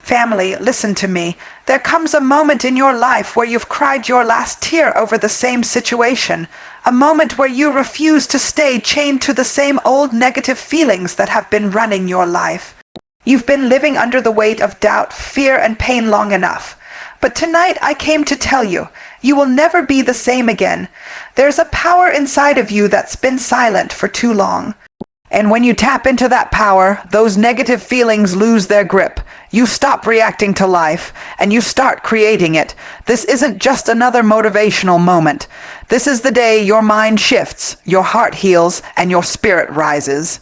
Family, listen to me. There comes a moment in your life where you've cried your last tear over the same situation. A moment where you refuse to stay chained to the same old negative feelings that have been running your life. You've been living under the weight of doubt, fear, and pain long enough. But tonight I came to tell you, you will never be the same again. There's a power inside of you that's been silent for too long. And when you tap into that power, those negative feelings lose their grip. You stop reacting to life, and you start creating it. This isn't just another motivational moment. This is the day your mind shifts, your heart heals, and your spirit rises.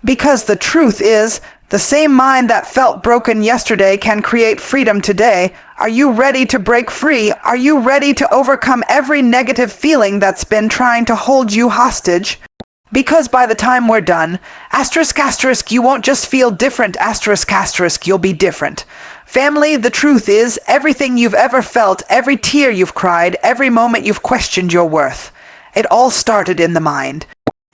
Because the truth is, the same mind that felt broken yesterday can create freedom today. Are you ready to break free? Are you ready to overcome every negative feeling that's been trying to hold you hostage? Because by the time we're done, ***, you won't just feel different, ***, you'll be different. Family, the truth is, everything you've ever felt, every tear you've cried, every moment you've questioned your worth, it all started in the mind.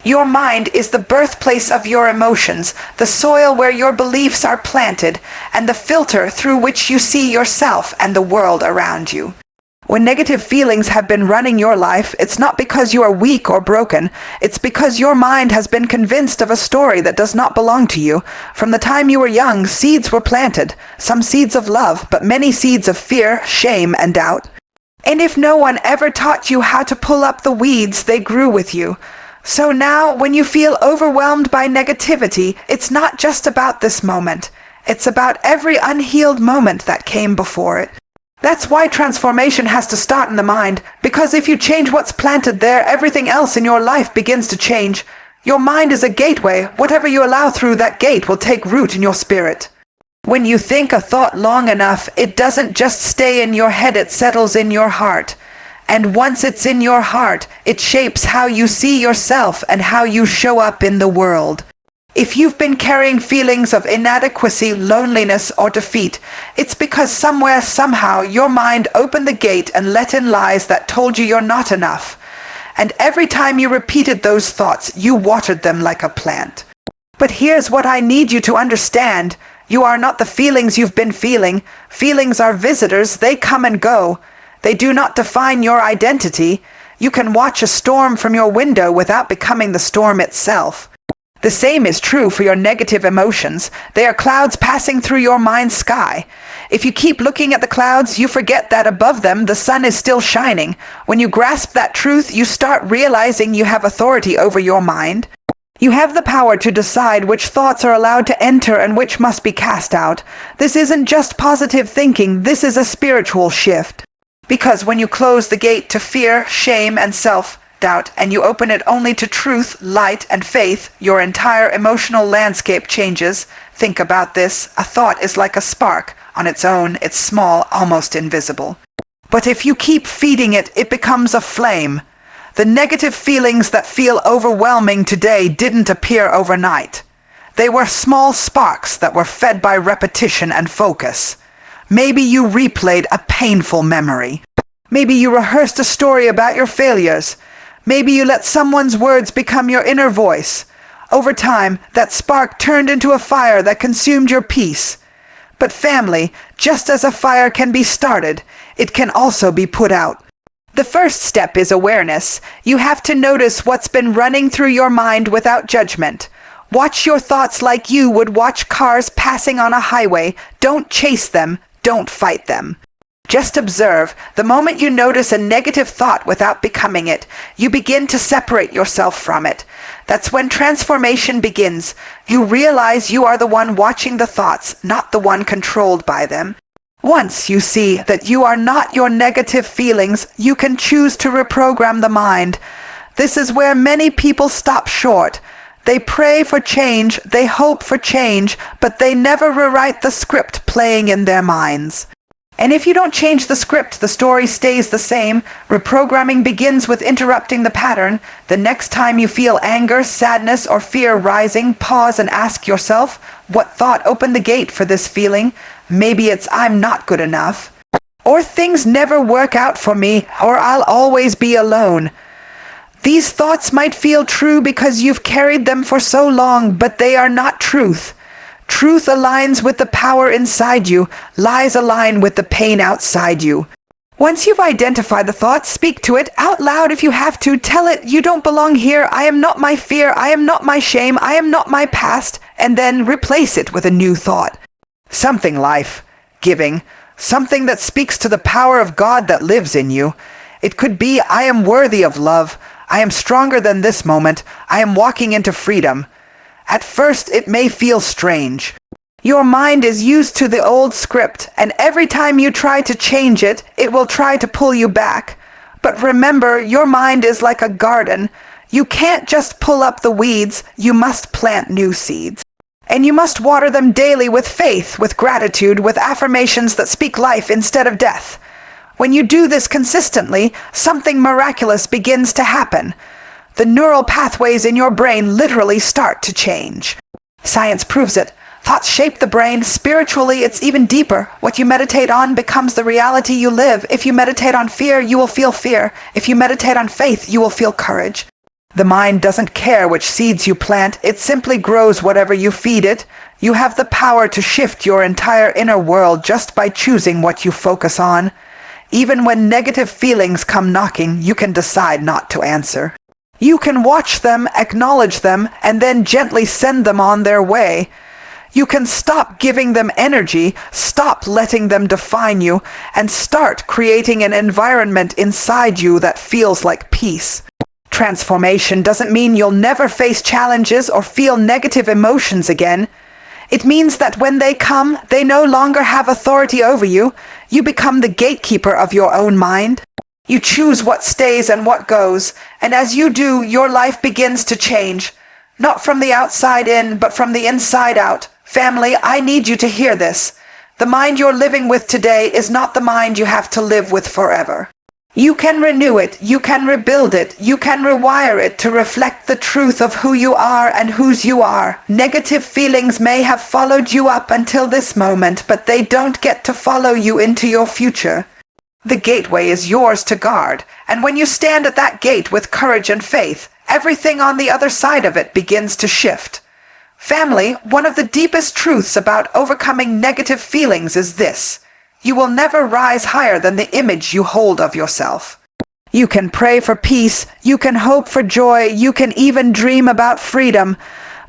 Your mind is the birthplace of your emotions, the soil where your beliefs are planted, and the filter through which you see yourself and the world around you. When negative feelings have been running your life, it's not because you are weak or broken. It's because your mind has been convinced of a story that does not belong to you. From the time you were young, seeds were planted. Some seeds of love, but many seeds of fear, shame, and doubt. And if no one ever taught you how to pull up the weeds, they grew with you. So now, when you feel overwhelmed by negativity, it's not just about this moment. It's about every unhealed moment that came before it. That's why transformation has to start in the mind, because if you change what's planted there, everything else in your life begins to change. Your mind is a gateway. Whatever you allow through that gate will take root in your spirit. When you think a thought long enough, it doesn't just stay in your head, it settles in your heart. And once it's in your heart, it shapes how you see yourself and how you show up in the world. If you've been carrying feelings of inadequacy, loneliness, or defeat, it's because somewhere, somehow, your mind opened the gate and let in lies that told you you're not enough. And every time you repeated those thoughts, you watered them like a plant. But here's what I need you to understand. You are not the feelings you've been feeling. Feelings are visitors. They come and go. They do not define your identity. You can watch a storm from your window without becoming the storm itself. The same is true for your negative emotions. They are clouds passing through your mind's sky. If you keep looking at the clouds, you forget that above them the sun is still shining. When you grasp that truth, you start realizing you have authority over your mind. You have the power to decide which thoughts are allowed to enter and which must be cast out. This isn't just positive thinking, this is a spiritual shift. Because when you close the gate to fear, shame, and self-doubt, and you open it only to truth, light, and faith, your entire emotional landscape changes. Think about this. A thought is like a spark. On its own, it's small, almost invisible. But if you keep feeding it, it becomes a flame. The negative feelings that feel overwhelming today didn't appear overnight. They were small sparks that were fed by repetition and focus. Maybe you replayed a painful memory. Maybe you rehearsed a story about your failures. Maybe you let someone's words become your inner voice. Over time, that spark turned into a fire that consumed your peace. But family, just as a fire can be started, it can also be put out. The first step is awareness. You have to notice what's been running through your mind without judgment. Watch your thoughts like you would watch cars passing on a highway. Don't chase them. Don't fight them. Just observe. The moment you notice a negative thought without becoming it, you begin to separate yourself from it. That's when transformation begins. You realize you are the one watching the thoughts, not the one controlled by them. Once you see that you are not your negative feelings, you can choose to reprogram the mind. This is where many people stop short. They pray for change, they hope for change, but they never rewrite the script playing in their minds. And if you don't change the script, the story stays the same. Reprogramming begins with interrupting the pattern. The next time you feel anger, sadness, or fear rising, pause and ask yourself, what thought opened the gate for this feeling? Maybe it's I'm not good enough. Or things never work out for me, or I'll always be alone. These thoughts might feel true because you've carried them for so long, but they are not truth. Truth aligns with the power inside you. Lies align with the pain outside you. Once you've identified the thought, speak to it out loud if you have to. Tell it, you don't belong here. I am not my fear. I am not my shame. I am not my past. And then replace it with a new thought. Something life-giving. Something that speaks to the power of God that lives in you. It could be, I am worthy of love. I am stronger than this moment. I am walking into freedom. At first, it may feel strange. Your mind is used to the old script, and every time you try to change it, it will try to pull you back. But remember, your mind is like a garden. You can't just pull up the weeds, you must plant new seeds. And you must water them daily with faith, with gratitude, with affirmations that speak life instead of death. When you do this consistently, something miraculous begins to happen. The neural pathways in your brain literally start to change. Science proves it. Thoughts shape the brain. Spiritually, it's even deeper. What you meditate on becomes the reality you live. If you meditate on fear, you will feel fear. If you meditate on faith, you will feel courage. The mind doesn't care which seeds you plant. It simply grows whatever you feed it. You have the power to shift your entire inner world just by choosing what you focus on. Even when negative feelings come knocking, you can decide not to answer. You can watch them, acknowledge them, and then gently send them on their way. You can stop giving them energy, stop letting them define you, and start creating an environment inside you that feels like peace. Transformation doesn't mean you'll never face challenges or feel negative emotions again. It means that when they come, they no longer have authority over you. You become the gatekeeper of your own mind. You choose what stays and what goes, and as you do, your life begins to change. Not from the outside in, but from the inside out. Family, I need you to hear this. The mind you're living with today is not the mind you have to live with forever. You can renew it, you can rebuild it, you can rewire it to reflect the truth of who you are and whose you are. Negative feelings may have followed you up until this moment, but they don't get to follow you into your future. The gateway is yours to guard, and when you stand at that gate with courage and faith, everything on the other side of it begins to shift. Family, one of the deepest truths about overcoming negative feelings is this. You will never rise higher than the image you hold of yourself. You can pray for peace, you can hope for joy, you can even dream about freedom.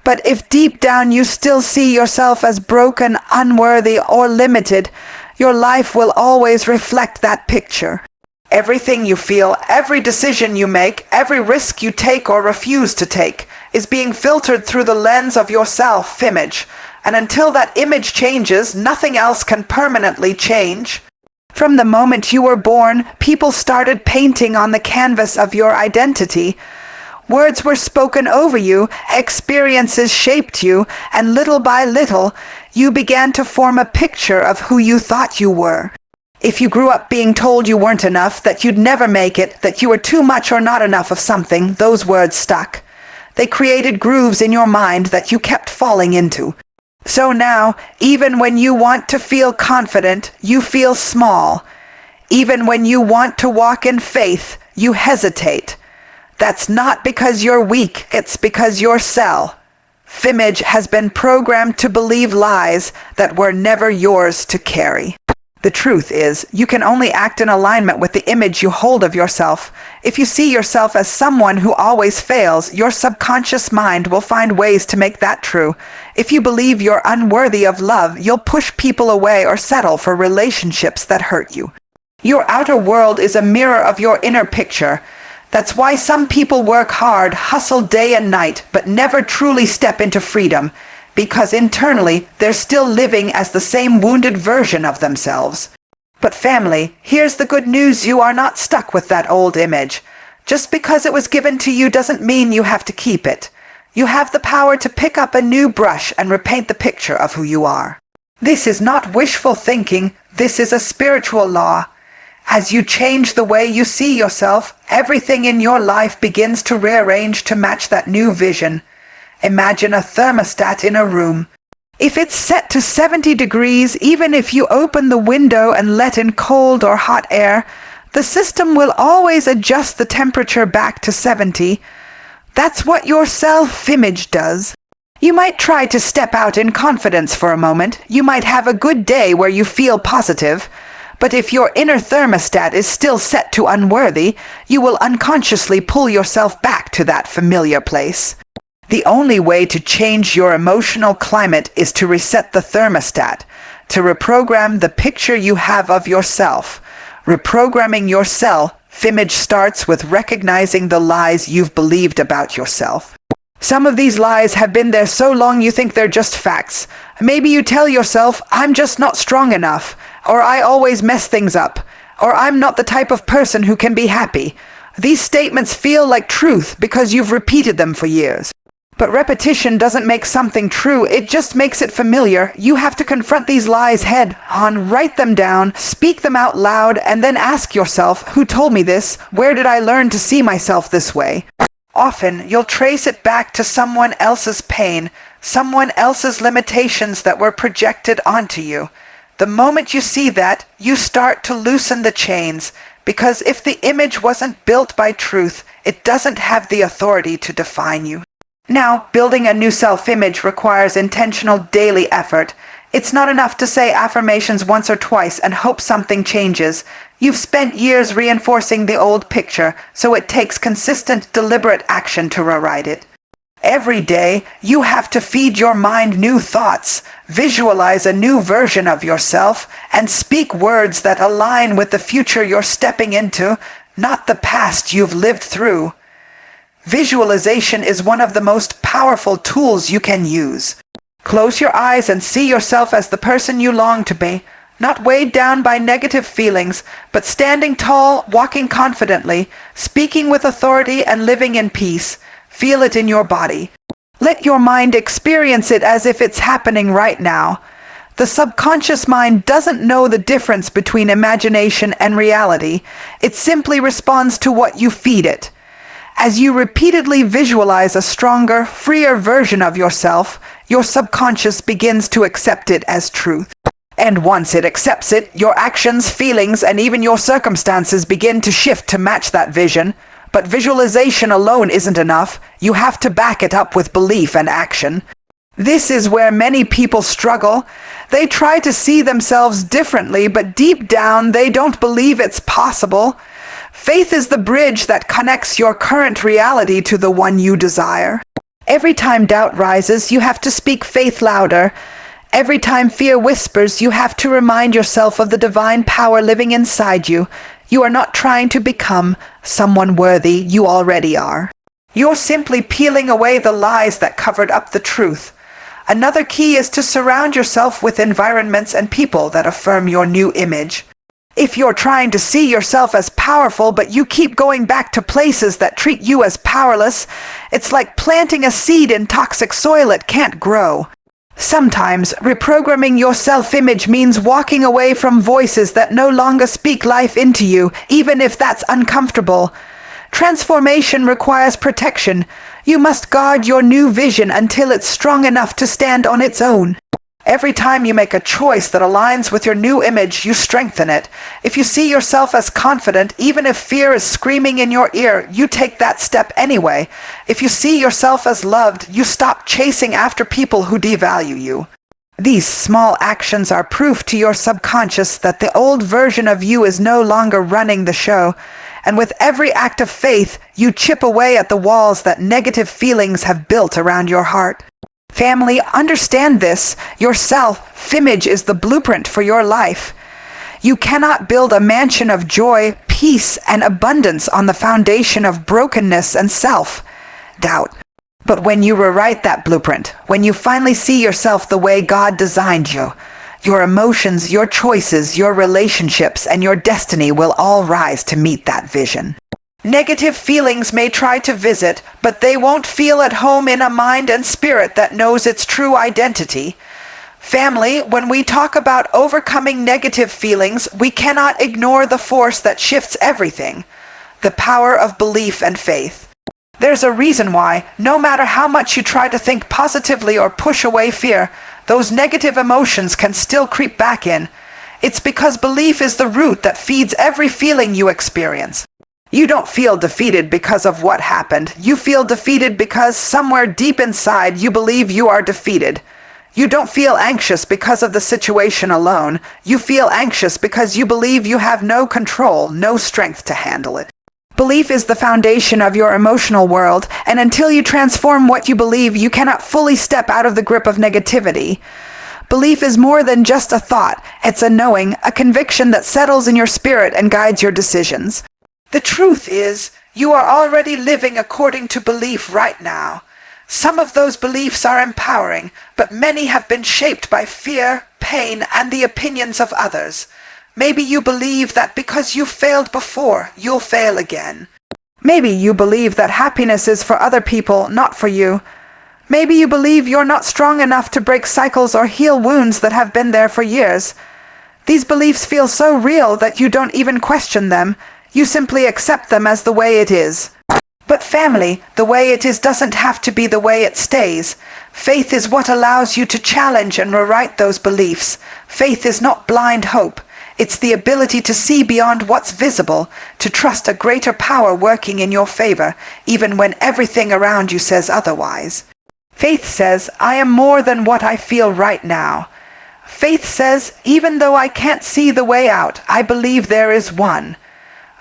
But if deep down you still see yourself as broken, unworthy, or limited, your life will always reflect that picture. Everything you feel, every decision you make, every risk you take or refuse to take, is being filtered through the lens of your self-image, and until that image changes, nothing else can permanently change. From the moment you were born, people started painting on the canvas of your identity. Words were spoken over you, experiences shaped you, and little by little, you began to form a picture of who you thought you were. If you grew up being told you weren't enough, that you'd never make it, that you were too much or not enough of something, those words stuck. They created grooves in your mind that you kept falling into. So now, even when you want to feel confident, you feel small. Even when you want to walk in faith, you hesitate. That's not because you're weak, it's because your self-image has been programmed to believe lies that were never yours to carry. The truth is, you can only act in alignment with the image you hold of yourself. If you see yourself as someone who always fails, your subconscious mind will find ways to make that true. If you believe you're unworthy of love, you'll push people away or settle for relationships that hurt you. Your outer world is a mirror of your inner picture. That's why some people work hard, hustle day and night, but never truly step into freedom. Because internally, they're still living as the same wounded version of themselves. But family, here's the good news: you are not stuck with that old image. Just because it was given to you doesn't mean you have to keep it. You have the power to pick up a new brush and repaint the picture of who you are. This is not wishful thinking, this is a spiritual law. As you change the way you see yourself, everything in your life begins to rearrange to match that new vision. Imagine a thermostat in a room. If it's set to 70 degrees, even if you open the window and let in cold or hot air, the system will always adjust the temperature back to 70. That's what your self-image does. You might try to step out in confidence for a moment. You might have a good day where you feel positive. But if your inner thermostat is still set to unworthy, you will unconsciously pull yourself back to that familiar place. The only way to change your emotional climate is to reset the thermostat, to reprogram the picture you have of yourself. Reprogramming your self-image starts with recognizing the lies you've believed about yourself. Some of these lies have been there so long you think they're just facts. Maybe you tell yourself, I'm just not strong enough, or I always mess things up, or I'm not the type of person who can be happy. These statements feel like truth because you've repeated them for years. But repetition doesn't make something true, it just makes it familiar. You have to confront these lies head on, write them down, speak them out loud, and then ask yourself, who told me this? Where did I learn to see myself this way? Often, you'll trace it back to someone else's pain, someone else's limitations that were projected onto you. The moment you see that, you start to loosen the chains, because if the image wasn't built by truth, it doesn't have the authority to define you. Now, building a new self-image requires intentional daily effort. It's not enough to say affirmations once or twice and hope something changes. You've spent years reinforcing the old picture, so it takes consistent, deliberate action to rewrite it. Every day, you have to feed your mind new thoughts, visualize a new version of yourself, and speak words that align with the future you're stepping into, not the past you've lived through. Visualization is one of the most powerful tools you can use. Close your eyes and see yourself as the person you long to be, not weighed down by negative feelings, but standing tall, walking confidently, speaking with authority and living in peace. Feel it in your body. Let your mind experience it as if it's happening right now. The subconscious mind doesn't know the difference between imagination and reality. It simply responds to what you feed it. As you repeatedly visualize a stronger, freer version of yourself, your subconscious begins to accept it as truth. And once it accepts it, your actions, feelings, and even your circumstances begin to shift to match that vision. But visualization alone isn't enough. You have to back it up with belief and action. This is where many people struggle. They try to see themselves differently, but deep down they don't believe it's possible. Faith is the bridge that connects your current reality to the one you desire. Every time doubt rises, you have to speak faith louder. Every time fear whispers, you have to remind yourself of the divine power living inside you. You are not trying to become someone worthy, you already are. You're simply peeling away the lies that covered up the truth. Another key is to surround yourself with environments and people that affirm your new image. If you're trying to see yourself as powerful, but you keep going back to places that treat you as powerless, it's like planting a seed in toxic soil it can't grow. Sometimes, reprogramming your self-image means walking away from voices that no longer speak life into you, even if that's uncomfortable. Transformation requires protection. You must guard your new vision until it's strong enough to stand on its own. Every time you make a choice that aligns with your new image, you strengthen it. If you see yourself as confident, even if fear is screaming in your ear, you take that step anyway. If you see yourself as loved, you stop chasing after people who devalue you. These small actions are proof to your subconscious that the old version of you is no longer running the show. And with every act of faith, you chip away at the walls that negative feelings have built around your heart. Family, understand this. Your self-image is the blueprint for your life. You cannot build a mansion of joy, peace, and abundance on the foundation of brokenness and self-doubt. But when you rewrite that blueprint, when you finally see yourself the way God designed you, your emotions, your choices, your relationships, and your destiny will all rise to meet that vision. Negative feelings may try to visit, but they won't feel at home in a mind and spirit that knows its true identity. Family, when we talk about overcoming negative feelings, we cannot ignore the force that shifts everything, the power of belief and faith. There's a reason why, no matter how much you try to think positively or push away fear, those negative emotions can still creep back in. It's because belief is the root that feeds every feeling you experience. You don't feel defeated because of what happened. You feel defeated because somewhere deep inside you believe you are defeated. You don't feel anxious because of the situation alone. You feel anxious because you believe you have no control, no strength to handle it. Belief is the foundation of your emotional world, and until you transform what you believe, you cannot fully step out of the grip of negativity. Belief is more than just a thought. It's a knowing, a conviction that settles in your spirit and guides your decisions. The truth is, you are already living according to belief right now. Some of those beliefs are empowering, but many have been shaped by fear, pain, and the opinions of others. Maybe you believe that because you failed before, you'll fail again. Maybe you believe that happiness is for other people, not for you. Maybe you believe you're not strong enough to break cycles or heal wounds that have been there for years. These beliefs feel so real that you don't even question them. You simply accept them as the way it is. But family, the way it is doesn't have to be the way it stays. Faith is what allows you to challenge and rewrite those beliefs. Faith is not blind hope. It's the ability to see beyond what's visible, to trust a greater power working in your favor, even when everything around you says otherwise. Faith says, I am more than what I feel right now. Faith says, even though I can't see the way out, I believe there is one.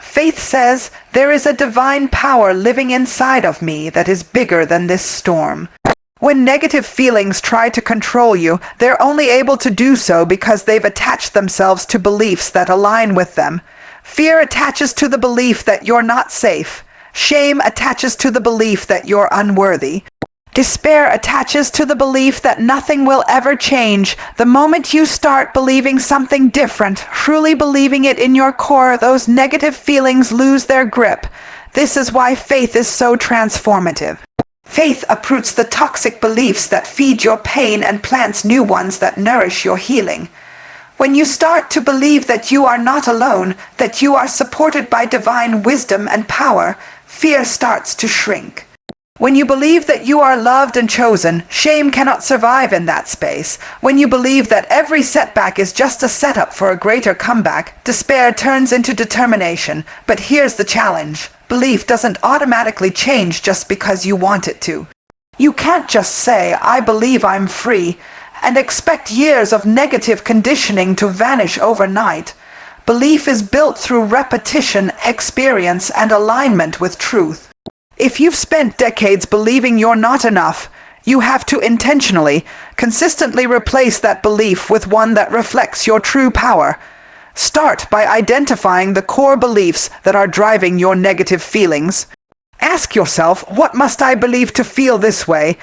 Faith says, there is a divine power living inside of me that is bigger than this storm. When negative feelings try to control you, they're only able to do so because they've attached themselves to beliefs that align with them. Fear attaches to the belief that you're not safe. Shame attaches to the belief that you're unworthy. Despair attaches to the belief that nothing will ever change. The moment you start believing something different, truly believing it in your core, those negative feelings lose their grip. This is why faith is so transformative. Faith uproots the toxic beliefs that feed your pain and plants new ones that nourish your healing. When you start to believe that you are not alone, that you are supported by divine wisdom and power, fear starts to shrink. When you believe that you are loved and chosen, shame cannot survive in that space. When you believe that every setback is just a setup for a greater comeback, despair turns into determination. But here's the challenge. Belief doesn't automatically change just because you want it to. You can't just say, I believe I'm free, and expect years of negative conditioning to vanish overnight. Belief is built through repetition, experience, and alignment with truth. If you've spent decades believing you're not enough, you have to intentionally, consistently replace that belief with one that reflects your true power. Start by identifying the core beliefs that are driving your negative feelings. Ask yourself, what must I believe to feel this way?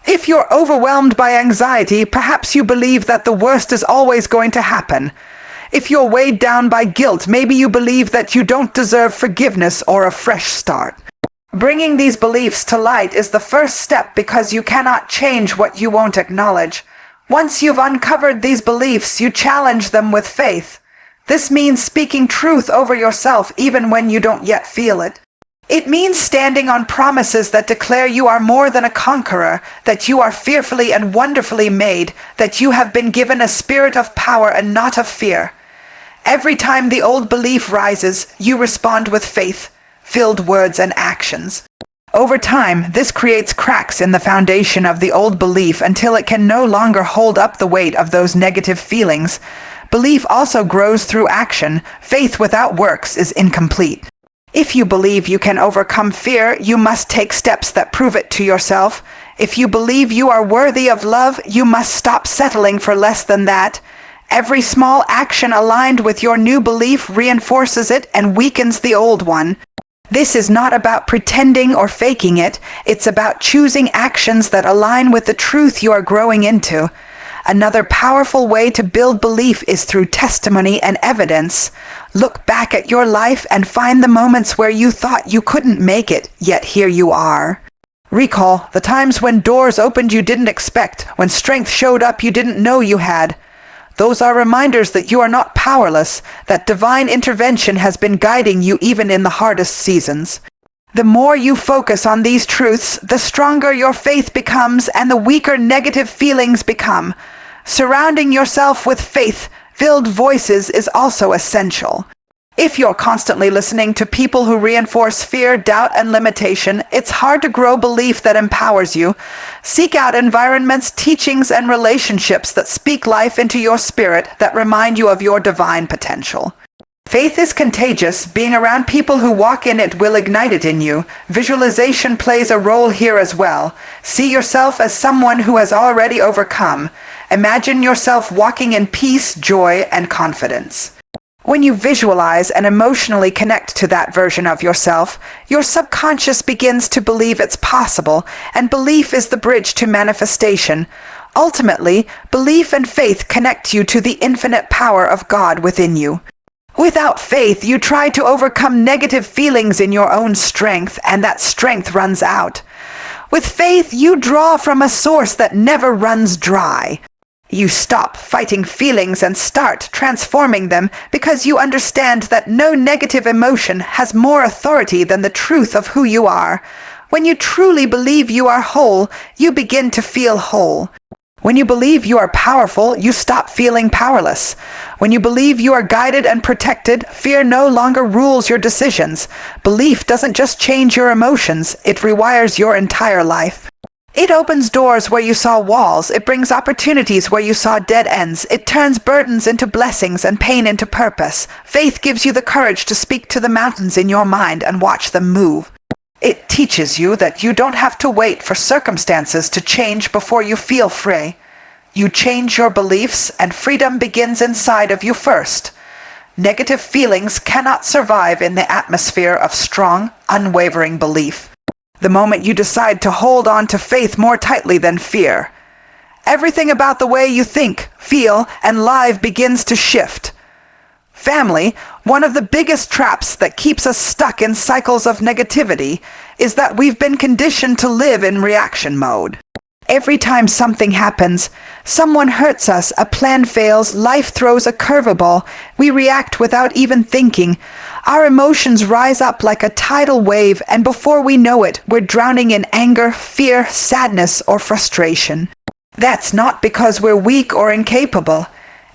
If you're overwhelmed by anxiety, perhaps you believe that the worst is always going to happen. If you're weighed down by guilt, maybe you believe that you don't deserve forgiveness or a fresh start. Bringing these beliefs to light is the first step because you cannot change what you won't acknowledge. Once you've uncovered these beliefs, you challenge them with faith. This means speaking truth over yourself even when you don't yet feel it. It means standing on promises that declare you are more than a conqueror, that you are fearfully and wonderfully made, that you have been given a spirit of power and not of fear. Every time the old belief rises, you respond with faith-filled words and actions. Over time, this creates cracks in the foundation of the old belief until it can no longer hold up the weight of those negative feelings. Belief also grows through action. Faith without works is incomplete. If you believe you can overcome fear, you must take steps that prove it to yourself. If you believe you are worthy of love, you must stop settling for less than that. Every small action aligned with your new belief reinforces it and weakens the old one. This is not about pretending or faking it. It's about choosing actions that align with the truth you are growing into. Another powerful way to build belief is through testimony and evidence. Look back at your life and find the moments where you thought you couldn't make it, yet here you are. Recall the times when doors opened you didn't expect, when strength showed up you didn't know you had. Those are reminders that you are not powerless, that divine intervention has been guiding you even in the hardest seasons. The more you focus on these truths, the stronger your faith becomes and the weaker negative feelings become. Surrounding yourself with faith-filled voices is also essential. If you're constantly listening to people who reinforce fear, doubt, and limitation, it's hard to grow belief that empowers you. Seek out environments, teachings, and relationships that speak life into your spirit, that remind you of your divine potential. Faith is contagious. Being around people who walk in it will ignite it in you. Visualization plays a role here as well. See yourself as someone who has already overcome. Imagine yourself walking in peace, joy, and confidence. When you visualize and emotionally connect to that version of yourself, your subconscious begins to believe it's possible, and belief is the bridge to manifestation. Ultimately, belief and faith connect you to the infinite power of God within you. Without faith, you try to overcome negative feelings in your own strength, and that strength runs out. With faith, you draw from a source that never runs dry. You stop fighting feelings and start transforming them because you understand that no negative emotion has more authority than the truth of who you are. When you truly believe you are whole, you begin to feel whole. When you believe you are powerful, you stop feeling powerless. When you believe you are guided and protected, fear no longer rules your decisions. Belief doesn't just change your emotions, it rewires your entire life. It opens doors where you saw walls. It brings opportunities where you saw dead ends. It turns burdens into blessings and pain into purpose. Faith gives you the courage to speak to the mountains in your mind and watch them move. It teaches you that you don't have to wait for circumstances to change before you feel free. You change your beliefs, and freedom begins inside of you first. Negative feelings cannot survive in the atmosphere of strong, unwavering belief. The moment you decide to hold on to faith more tightly than fear, everything about the way you think, feel, and live begins to shift. Family, one of the biggest traps that keeps us stuck in cycles of negativity, is that we've been conditioned to live in reaction mode. Every time something happens, someone hurts us, a plan fails, life throws a curveball, we react without even thinking. Our emotions rise up like a tidal wave, and before we know it, we're drowning in anger, fear, sadness, or frustration. That's not because we're weak or incapable.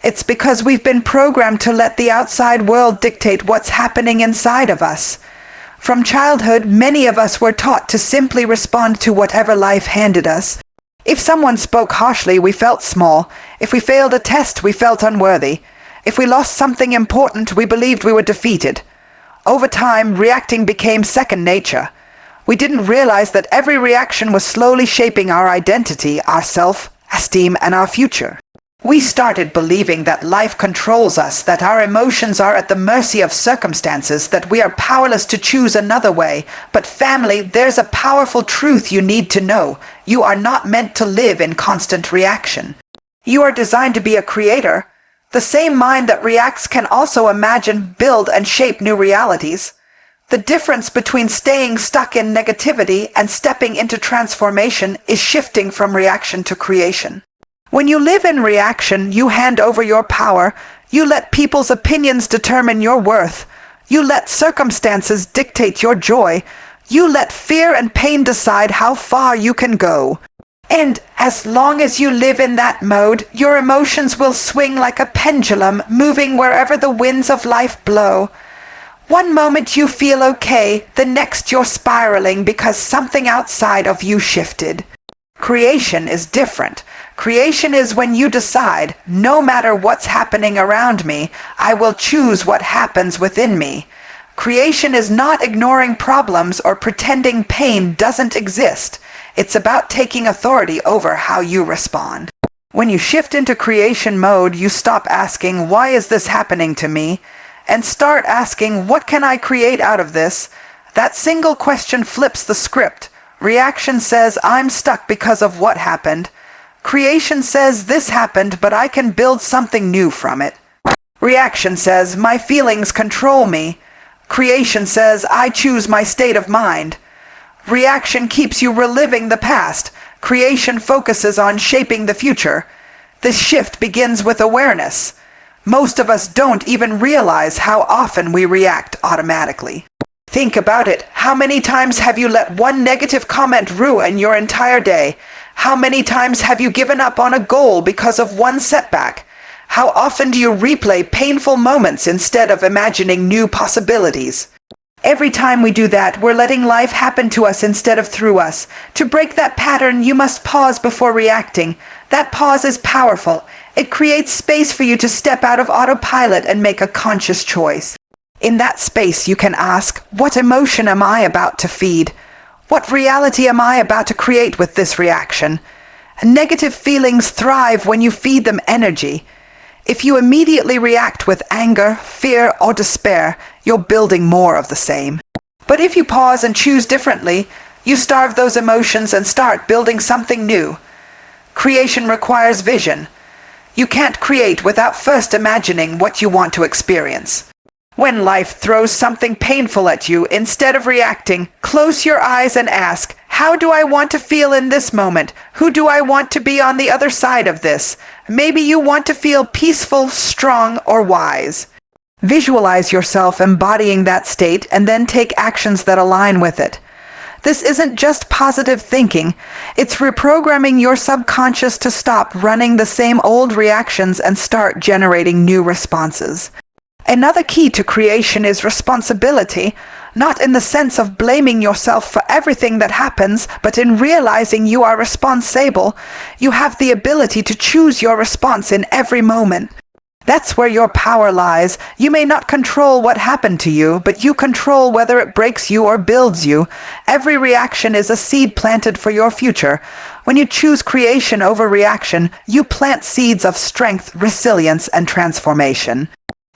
It's because we've been programmed to let the outside world dictate what's happening inside of us. From childhood, many of us were taught to simply respond to whatever life handed us. If someone spoke harshly, we felt small. If we failed a test, we felt unworthy. If we lost something important, we believed we were defeated. Over time, reacting became second nature. We didn't realize that every reaction was slowly shaping our identity, our self-esteem, and our future. We started believing that life controls us, that our emotions are at the mercy of circumstances, that we are powerless to choose another way. But family, there's a powerful truth you need to know. You are not meant to live in constant reaction. You are designed to be a creator. The same mind that reacts can also imagine, build, and shape new realities. The difference between staying stuck in negativity and stepping into transformation is shifting from reaction to creation. When you live in reaction, you hand over your power. You let people's opinions determine your worth. You let circumstances dictate your joy. You let fear and pain decide how far you can go. And as long as you live in that mode, your emotions will swing like a pendulum, moving wherever the winds of life blow. One moment you feel okay, the next you're spiraling because something outside of you shifted. Creation is different. Creation is when you decide, no matter what's happening around me, I will choose what happens within me. Creation is not ignoring problems or pretending pain doesn't exist. It's about taking authority over how you respond. When you shift into creation mode, you stop asking, why is this happening to me? And start asking, what can I create out of this? That single question flips the script. Reaction says, I'm stuck because of what happened. Creation says, this happened, but I can build something new from it. Reaction says, my feelings control me. Creation says, I choose my state of mind. Reaction keeps you reliving the past. Creation focuses on shaping the future. This shift begins with awareness. Most of us don't even realize how often we react automatically. Think about it. How many times have you let one negative comment ruin your entire day? How many times have you given up on a goal because of one setback? How often do you replay painful moments instead of imagining new possibilities? Every time we do that, we're letting life happen to us instead of through us. To break that pattern, you must pause before reacting. That pause is powerful. It creates space for you to step out of autopilot and make a conscious choice. In that space, you can ask, what emotion am I about to feed? What reality am I about to create with this reaction? Negative feelings thrive when you feed them energy. If you immediately react with anger, fear, or despair, you're building more of the same. But if you pause and choose differently, you starve those emotions and start building something new. Creation requires vision. You can't create without first imagining what you want to experience. When life throws something painful at you, instead of reacting, close your eyes and ask, how do I want to feel in this moment? Who do I want to be on the other side of this? Maybe you want to feel peaceful, strong, or wise. Visualize yourself embodying that state and then take actions that align with it. This isn't just positive thinking. It's reprogramming your subconscious to stop running the same old reactions and start generating new responses. Another key to creation is responsibility, not in the sense of blaming yourself for everything that happens, but in realizing you are responsible. You have the ability to choose your response in every moment. That's where your power lies. You may not control what happened to you, but you control whether it breaks you or builds you. Every reaction is a seed planted for your future. When you choose creation over reaction, you plant seeds of strength, resilience, and transformation.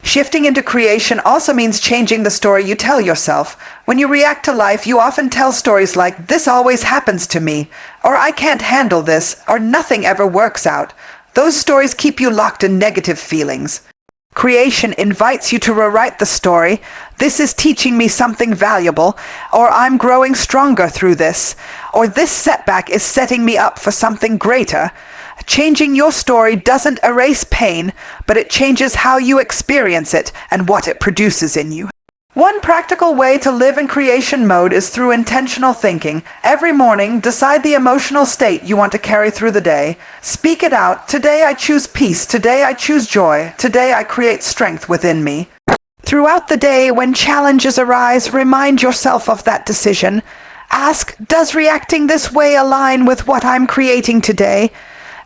Shifting into creation also means changing the story you tell yourself. When you react to life, you often tell stories like, this always happens to me, or I can't handle this, or nothing ever works out. Those stories keep you locked in negative feelings. Creation invites you to rewrite the story. This is teaching me something valuable, or I'm growing stronger through this, or this setback is setting me up for something greater. Changing your story doesn't erase pain, but it changes how you experience it and what it produces in you. One practical way to live in creation mode is through intentional thinking. Every morning, decide the emotional state you want to carry through the day. Speak it out. Today I choose peace. Today I choose joy. Today I create strength within me. Throughout the day, when challenges arise, remind yourself of that decision. Ask, does reacting this way align with what I'm creating today?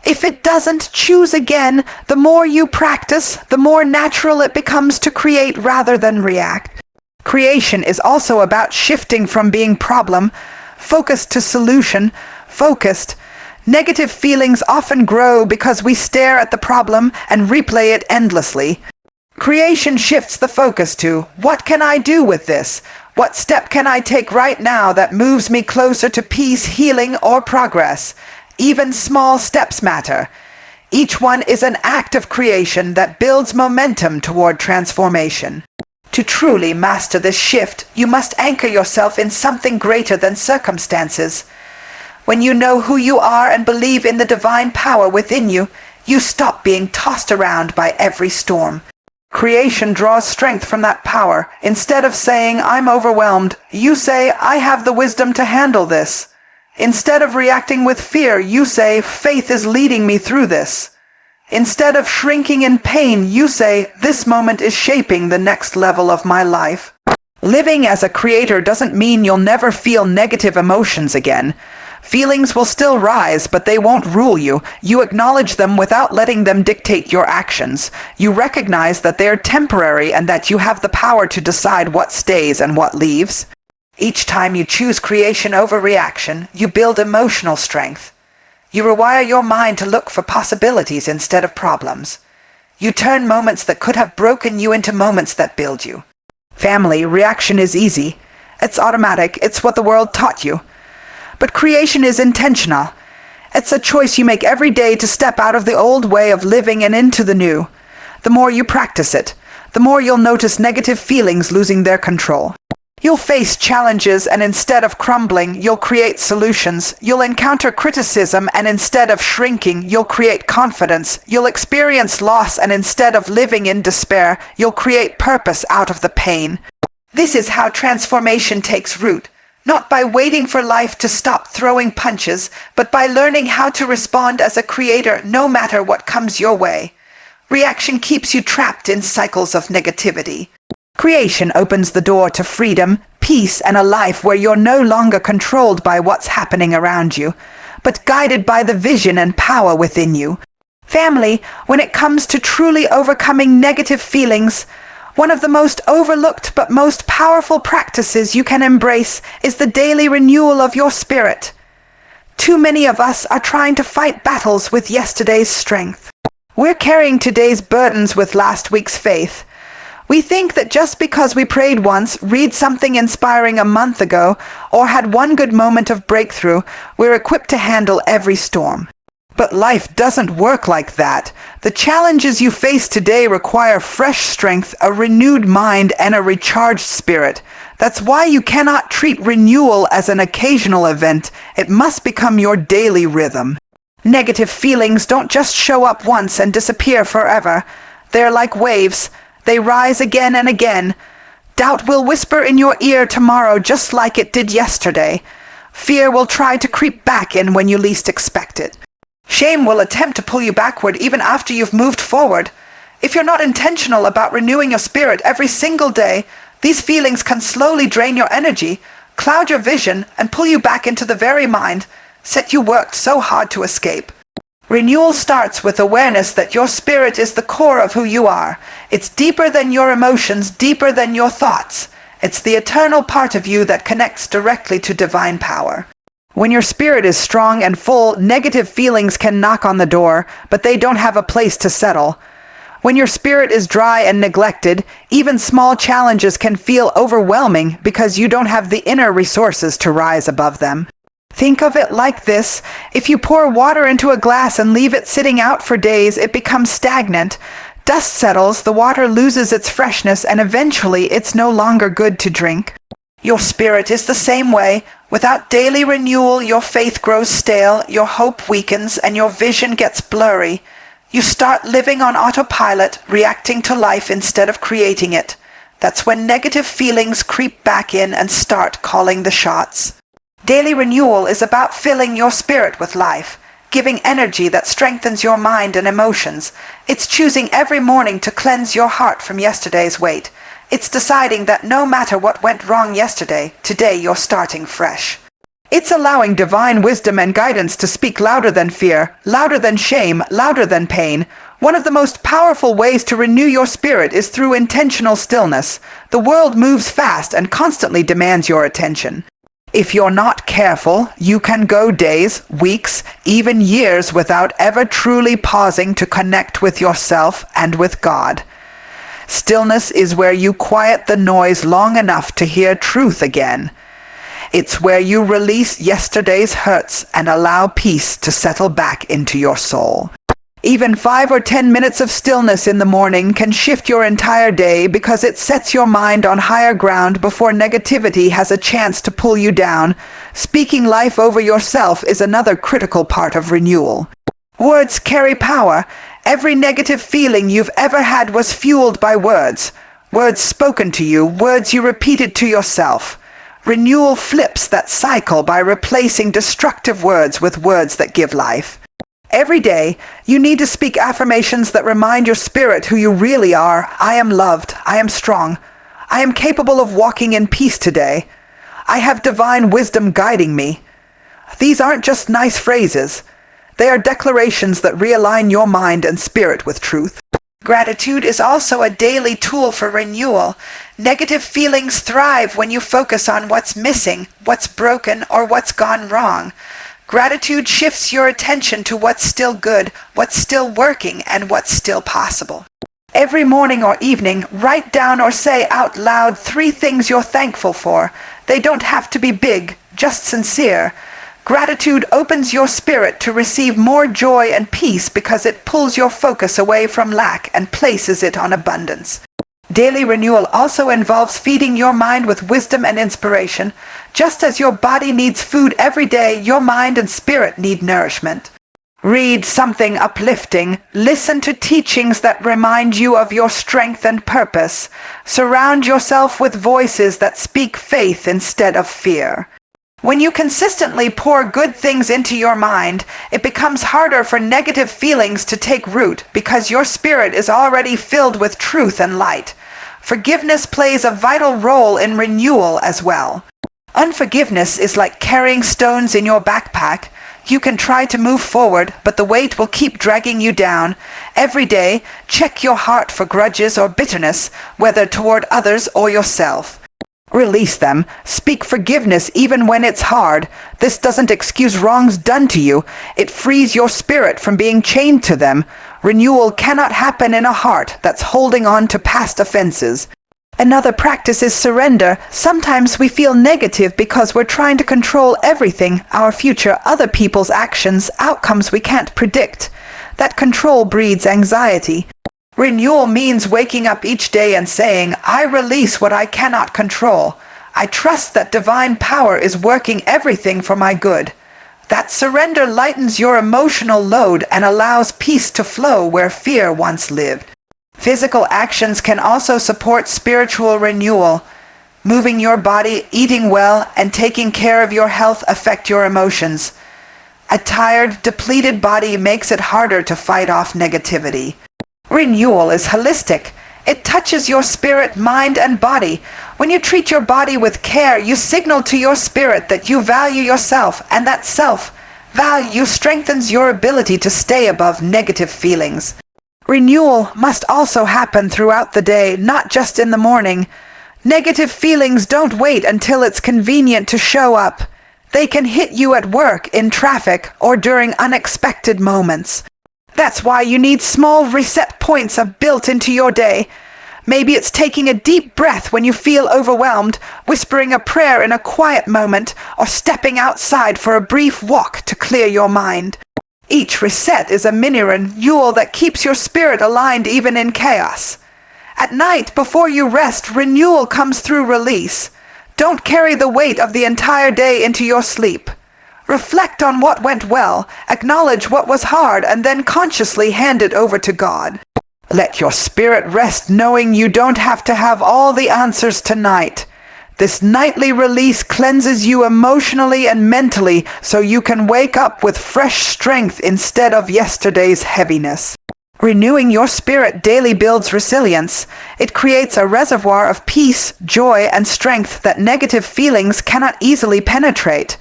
If it doesn't, choose again. The more you practice, the more natural it becomes to create rather than react. Creation is also about shifting from being problem-focused to solution-focused. Negative feelings often grow because we stare at the problem and replay it endlessly. Creation shifts the focus to, what can I do with this? What step can I take right now that moves me closer to peace, healing, or progress? Even small steps matter. Each one is an act of creation that builds momentum toward transformation. To truly master this shift, you must anchor yourself in something greater than circumstances. When you know who you are and believe in the divine power within you, you stop being tossed around by every storm. Creation draws strength from that power. Instead of saying, I'm overwhelmed, you say, I have the wisdom to handle this. Instead of reacting with fear, you say, faith is leading me through this. Instead of shrinking in pain, you say, this moment is shaping the next level of my life. Living as a creator doesn't mean you'll never feel negative emotions again. Feelings will still rise, but they won't rule you. You acknowledge them without letting them dictate your actions. You recognize that they're temporary and that you have the power to decide what stays and what leaves. Each time you choose creation over reaction, you build emotional strength. You rewire your mind to look for possibilities instead of problems. You turn moments that could have broken you into moments that build you. Family, reaction is easy. It's automatic. It's what the world taught you. But creation is intentional. It's a choice you make every day to step out of the old way of living and into the new. The more you practice it, the more you'll notice negative feelings losing their control. You'll face challenges, and instead of crumbling, you'll create solutions. You'll encounter criticism, and instead of shrinking, you'll create confidence. You'll experience loss, and instead of living in despair, you'll create purpose out of the pain. This is how transformation takes root, not by waiting for life to stop throwing punches, but by learning how to respond as a creator no matter what comes your way. Reaction keeps you trapped in cycles of negativity. Creation opens the door to freedom, peace, and a life where you're no longer controlled by what's happening around you, but guided by the vision and power within you. Family, when it comes to truly overcoming negative feelings, one of the most overlooked but most powerful practices you can embrace is the daily renewal of your spirit. Too many of us are trying to fight battles with yesterday's strength. We're carrying today's burdens with last week's faith. We think that just because we prayed once, read something inspiring a month ago, or had one good moment of breakthrough, we're equipped to handle every storm. But life doesn't work like that. The challenges you face today require fresh strength, a renewed mind, and a recharged spirit. That's why you cannot treat renewal as an occasional event. It must become your daily rhythm. Negative feelings don't just show up once and disappear forever. They're like waves. They rise again and again. Doubt will whisper in your ear tomorrow just like it did yesterday. Fear will try to creep back in when you least expect it. Shame will attempt to pull you backward even after you've moved forward. If you're not intentional about renewing your spirit every single day, these feelings can slowly drain your energy, cloud your vision, and pull you back into the very mindset you worked so hard to escape. Renewal starts with awareness that your spirit is the core of who you are. It's deeper than your emotions, deeper than your thoughts. It's the eternal part of you that connects directly to divine power. When your spirit is strong and full, negative feelings can knock on the door, but they don't have a place to settle. When your spirit is dry and neglected, even small challenges can feel overwhelming because you don't have the inner resources to rise above them. Think of it like this. If you pour water into a glass and leave it sitting out for days, it becomes stagnant. Dust settles, the water loses its freshness, and eventually it's no longer good to drink. Your spirit is the same way. Without daily renewal, your faith grows stale, your hope weakens, and your vision gets blurry. You start living on autopilot, reacting to life instead of creating it. That's when negative feelings creep back in and start calling the shots. Daily renewal is about filling your spirit with life, giving energy that strengthens your mind and emotions. It's choosing every morning to cleanse your heart from yesterday's weight. It's deciding that no matter what went wrong yesterday, today you're starting fresh. It's allowing divine wisdom and guidance to speak louder than fear, louder than shame, louder than pain. One of the most powerful ways to renew your spirit is through intentional stillness. The world moves fast and constantly demands your attention. If you're not careful, you can go days, weeks, even years without ever truly pausing to connect with yourself and with God. Stillness is where you quiet the noise long enough to hear truth again. It's where you release yesterday's hurts and allow peace to settle back into your soul. Even 5 or 10 minutes of stillness in the morning can shift your entire day because it sets your mind on higher ground before negativity has a chance to pull you down. Speaking life over yourself is another critical part of renewal. Words carry power. Every negative feeling you've ever had was fueled by words. Words spoken to you, words you repeated to yourself. Renewal flips that cycle by replacing destructive words with words that give life. Every day, you need to speak affirmations that remind your spirit who you really are. I am loved. I am strong. I am capable of walking in peace today. I have divine wisdom guiding me. These aren't just nice phrases. They are declarations that realign your mind and spirit with truth. Gratitude is also a daily tool for renewal. Negative feelings thrive when you focus on what's missing, what's broken, or what's gone wrong. Gratitude shifts your attention to what's still good, what's still working, and what's still possible. Every morning or evening, write down or say out loud 3 things you're thankful for. They don't have to be big, just sincere. Gratitude opens your spirit to receive more joy and peace because it pulls your focus away from lack and places it on abundance. Daily renewal also involves feeding your mind with wisdom and inspiration. Just as your body needs food every day, your mind and spirit need nourishment. Read something uplifting. Listen to teachings that remind you of your strength and purpose. Surround yourself with voices that speak faith instead of fear. When you consistently pour good things into your mind, it becomes harder for negative feelings to take root because your spirit is already filled with truth and light. Forgiveness plays a vital role in renewal as well. Unforgiveness is like carrying stones in your backpack. You can try to move forward, but the weight will keep dragging you down. Every day, check your heart for grudges or bitterness, whether toward others or yourself. Release them. Speak forgiveness even when it's hard. This doesn't excuse wrongs done to you. It frees your spirit from being chained to them. Renewal cannot happen in a heart that's holding on to past offenses. Another practice is surrender. Sometimes we feel negative because we're trying to control everything, our future, other people's actions, outcomes we can't predict. That control breeds anxiety. Renewal means waking up each day and saying, I release what I cannot control. I trust that divine power is working everything for my good. That surrender lightens your emotional load and allows peace to flow where fear once lived. Physical actions can also support spiritual renewal. Moving your body, eating well, and taking care of your health affect your emotions. A tired, depleted body makes it harder to fight off negativity. Renewal is holistic. It touches your spirit, mind, and body. When you treat your body with care, you signal to your spirit that you value yourself, and that self-value strengthens your ability to stay above negative feelings. Renewal must also happen throughout the day, not just in the morning. Negative feelings don't wait until it's convenient to show up. They can hit you at work, in traffic, or during unexpected moments. That's why you need small reset points built into your day. Maybe it's taking a deep breath when you feel overwhelmed, whispering a prayer in a quiet moment, or stepping outside for a brief walk to clear your mind. Each reset is a mini renewal that keeps your spirit aligned even in chaos. At night, before you rest, renewal comes through release. Don't carry the weight of the entire day into your sleep. Reflect on what went well, acknowledge what was hard, and then consciously hand it over to God. Let your spirit rest knowing you don't have to have all the answers tonight. This nightly release cleanses you emotionally and mentally so you can wake up with fresh strength instead of yesterday's heaviness. Renewing your spirit daily builds resilience. It creates a reservoir of peace, joy, and strength that negative feelings cannot easily penetrate.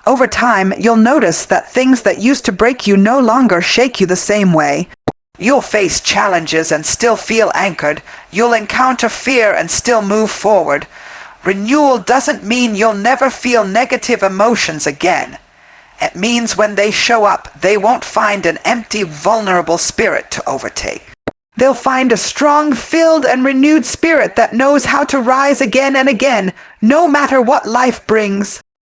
Over time, you'll notice that things that used to break you no longer shake you the same way. You'll face challenges and still feel anchored. You'll encounter fear and still move forward. Renewal doesn't mean you'll never feel negative emotions again. It means when they show up, they won't find an empty, vulnerable spirit to overtake. They'll find a strong, filled, and renewed spirit that knows how to rise again and again, no matter what life brings.